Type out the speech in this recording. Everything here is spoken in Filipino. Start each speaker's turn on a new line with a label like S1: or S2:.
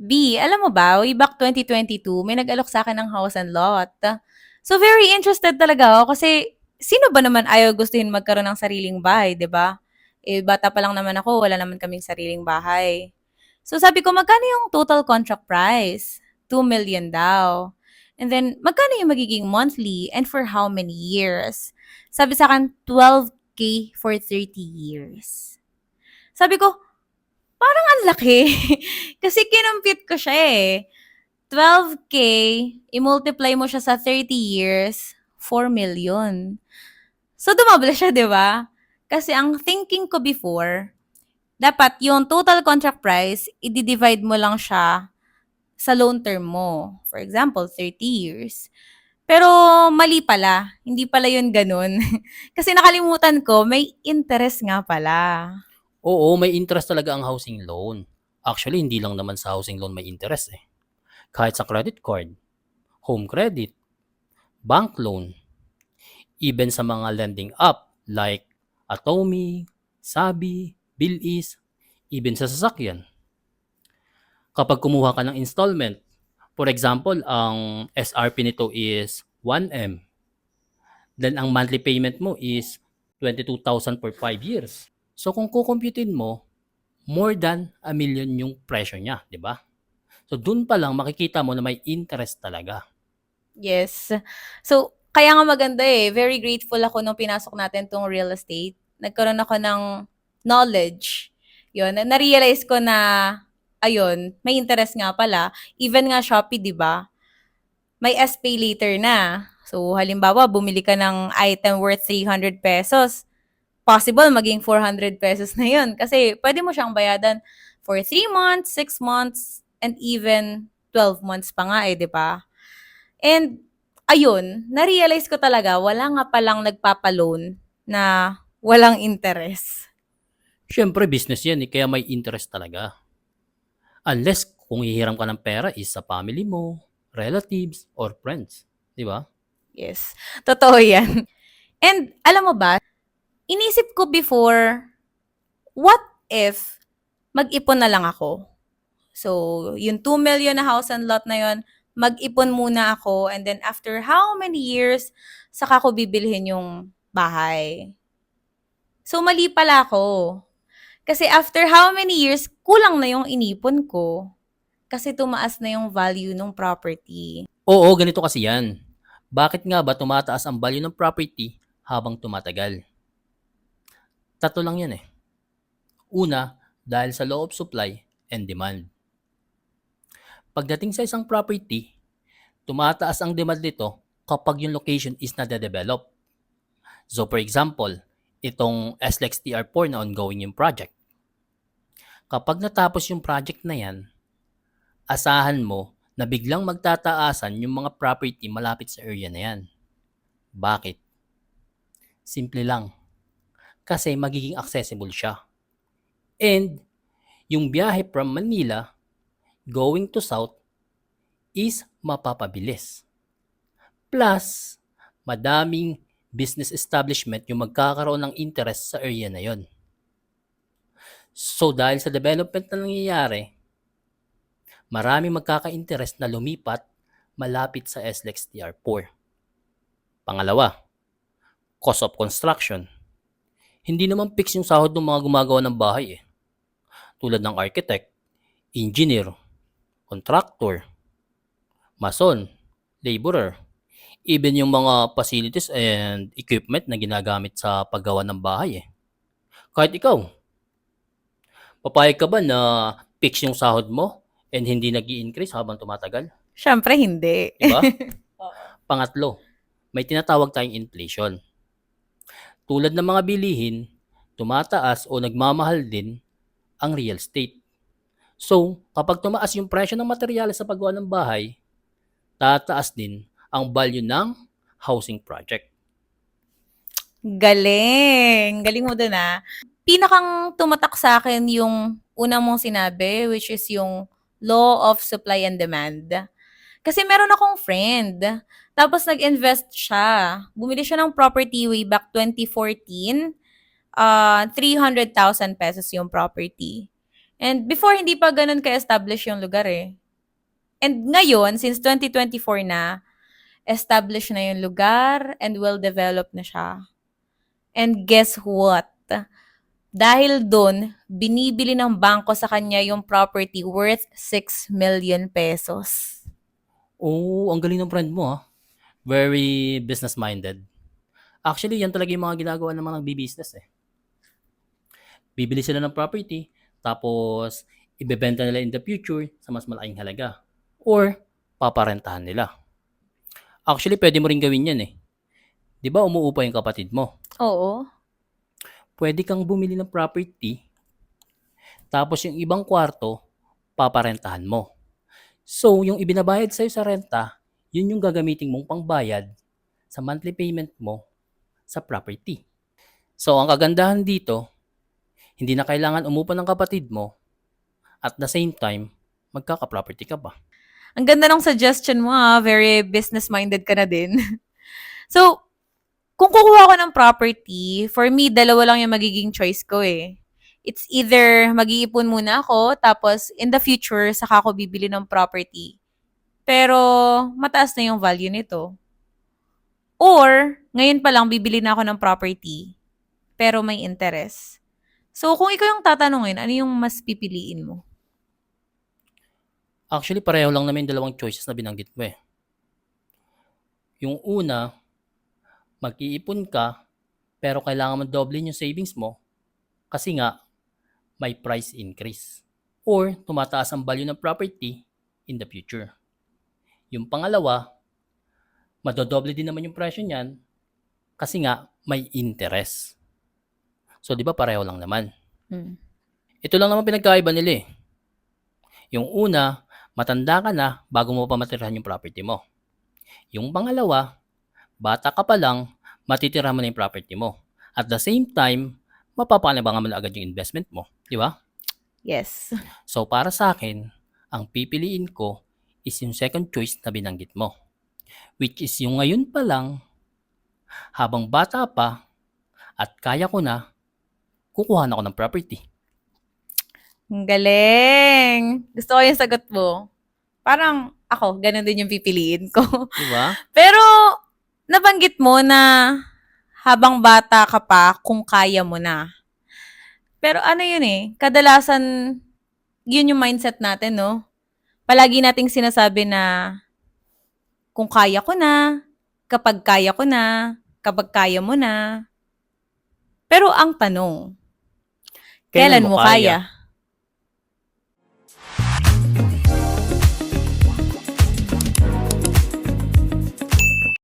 S1: B, alam mo ba, way back 2022, may nag-alok sa akin ng house and lot. So, very interested talaga ako kasi sino ba naman ayaw gustuhin magkaroon ng sariling bahay, 'di ba? Eh, bata pa lang naman ako, wala naman kaming sariling bahay. So, sabi ko, magkano yung total contract price? 2 million daw. And then, magkano yung magiging monthly and for how many years? Sabi sa akin, 12K for 30 years. Sabi ko, parang ang laki. Kasi kinompute ko siya eh. 12K, i-multiply mo siya sa 30 years, 4 million. So, dumable siya, di ba? Kasi ang thinking ko before, dapat yung total contract price, i-divide mo lang siya sa loan term mo. For example, 30 years. Pero mali pala. Hindi pala yun ganun. Kasi nakalimutan ko, may interest nga pala.
S2: Oo, may interest talaga ang housing loan. Actually, hindi lang naman sa housing loan may interest eh. Kahit sa credit card, home credit, bank loan, even sa mga lending app like Atomi, Sabi, Bilis, even sa sasakyan. Kapag kumuha ka ng installment, for example, ang SRP nito is 1M, then ang monthly payment mo is 22,000 for 5 years. So kung kukumputin mo, more than a million yung presyo niya, di ba? So dun pa lang makikita mo na may interest talaga.
S1: Yes. So, kaya nga maganda eh. Very grateful ako nung pinasok natin tong real estate. Nagkaroon ako ng knowledge. Yun, na-realize ko na, ayun, may interest nga pala. Even nga Shopee, di ba? May SPay later na. So, halimbawa, bumili ka ng item worth 300 pesos. Possible maging 400 pesos na yun. Kasi pwede mo siyang bayadan for 3 months, 6 months, and even 12 months pa nga eh, di ba? And ayun, na-realize ko talaga wala nga palang nagpapa-loan na walang interest.
S2: Siyempre business yan eh, kaya may interest talaga. Unless kung hihiram ka ng pera is sa family mo, relatives, or friends. Di ba?
S1: Yes, totoo yan. And alam mo ba, inisip ko before, what if mag-ipon na lang ako? So, yung 2 million na house and lot na yon, mag-ipon muna ako and then after how many years, saka ko bibilhin yung bahay. So, mali pala ako. Kasi after how many years, kulang na yung inipon ko. Kasi tumaas na yung value ng property.
S2: Oo, ganito kasi yan. Bakit nga ba tumataas ang value ng property habang tumatagal? Tatlo lang yan eh. Una, dahil sa law of supply and demand. Pagdating sa isang property, tumataas ang demand nito kapag yung location is nade-develop. So for example, itong SLEX TR4 na ongoing yung project. Kapag natapos yung project na yan, asahan mo na biglang magtataasan yung mga property malapit sa area na yan. Bakit? Simple lang. Kasi magiging accessible siya. And yung biyahe from Manila going to South is mapapabilis. Plus, madaming business establishment yung magkakaroon ng interest sa area na yon. So dahil sa development na nangyayari, maraming magkaka-interest na lumipat malapit sa SLEX TR4. Pangalawa, cost of construction. Hindi naman fix yung sahod ng mga gumagawa ng bahay eh. Tulad ng architect, engineer, contractor, mason, laborer, even yung mga facilities and equipment na ginagamit sa paggawa ng bahay eh. Kahit ikaw, papayag ka ba na fix yung sahod mo and hindi nag increase habang tumatagal?
S1: Siyempre, hindi.
S2: Diba? Pangatlo, may tinatawag tayong inflation. Tulad ng mga bilihin, tumataas o nagmamahal din ang real estate. So, kapag tumaas yung presyo ng materyales sa paggawa ng bahay, tataas din ang value ng housing project.
S1: Galing. Galing mo dun ah. Pinakang tumatak sa akin yung una mong sinabi, which is yung law of supply and demand. Kasi meron akong friend, tapos nag-invest siya. Bumili siya ng property way back 2014. 300,000 pesos yung property. And before, hindi pa ganun ka-establish yung lugar eh. And ngayon, since 2024 na, established na yung lugar and well-developed na siya. And guess what? Dahil doon, binibili ng bangko sa kanya yung property worth 6 million pesos.
S2: Oh, ang galing ng friend mo ah. Very business-minded. Actually, yan talaga yung mga ginagawa ng mga nagbi-business eh. Bibili sila ng property, tapos ibebenta nila in the future sa mas malaking halaga. Or, paparentahan nila. Actually, pwede mo rin gawin yan eh. Di ba umuupa yung kapatid mo?
S1: Oo.
S2: Pwede kang bumili ng property, tapos yung ibang kwarto, paparentahan mo. So, yung ibinabayad sa'yo sa renta, yun yung gagamitin mong pangbayad sa monthly payment mo sa property. So, ang kagandahan dito, hindi na kailangan umupa ng kapatid mo at the same time, magkaka-property ka pa.
S1: Ang ganda ng suggestion mo ha. Very business-minded ka na din. So, kung kukuha ko ng property, for me, dalawa lang yung magiging choice ko eh. It's either mag-iipon muna ako, tapos in the future, saka ako bibili ng property. Pero, mataas na yung value nito. Or, ngayon pa lang bibili na ako ng property, pero may interest. So, kung ikaw yung tatanungin, ano yung mas pipiliin mo?
S2: Actually, pareho lang naman yung dalawang choices na binanggit mo eh. Yung una, mag-iipon ka, pero kailangan mo doblein yung savings mo kasi nga, may price increase. Or, tumataas ang value ng property in the future. Yung pangalawa, madodoble din naman yung presyo niyan kasi nga, may interest. So, di ba pareho lang naman?
S1: Hmm.
S2: Ito lang naman pinagkaiba nila eh. Yung una, matanda ka na bago mo pa matirahan yung property mo. Yung pangalawa, bata ka pa lang, matitirahan mo na yung property mo. At the same time, mapapanabangan mo na agad yung investment mo. Di ba?
S1: Yes.
S2: So, para sa akin, ang pipiliin ko is yung second choice na binanggit mo. Which is yung ngayon pa lang, habang bata pa, at kaya ko na, kukuha na ako ng property.
S1: Ang galing. Gusto ko yung sagot mo. Parang ako, ganun din yung pipiliin ko.
S2: Di ba?
S1: Pero, nabanggit mo na habang bata ka pa, kung kaya mo na. Pero ano yun eh, kadalasan, yun yung mindset natin, no? Palagi nating sinasabi na, kung kaya ko na, kapag kaya ko na, kapag kaya mo na. Pero ang tanong, kailan mo kaya?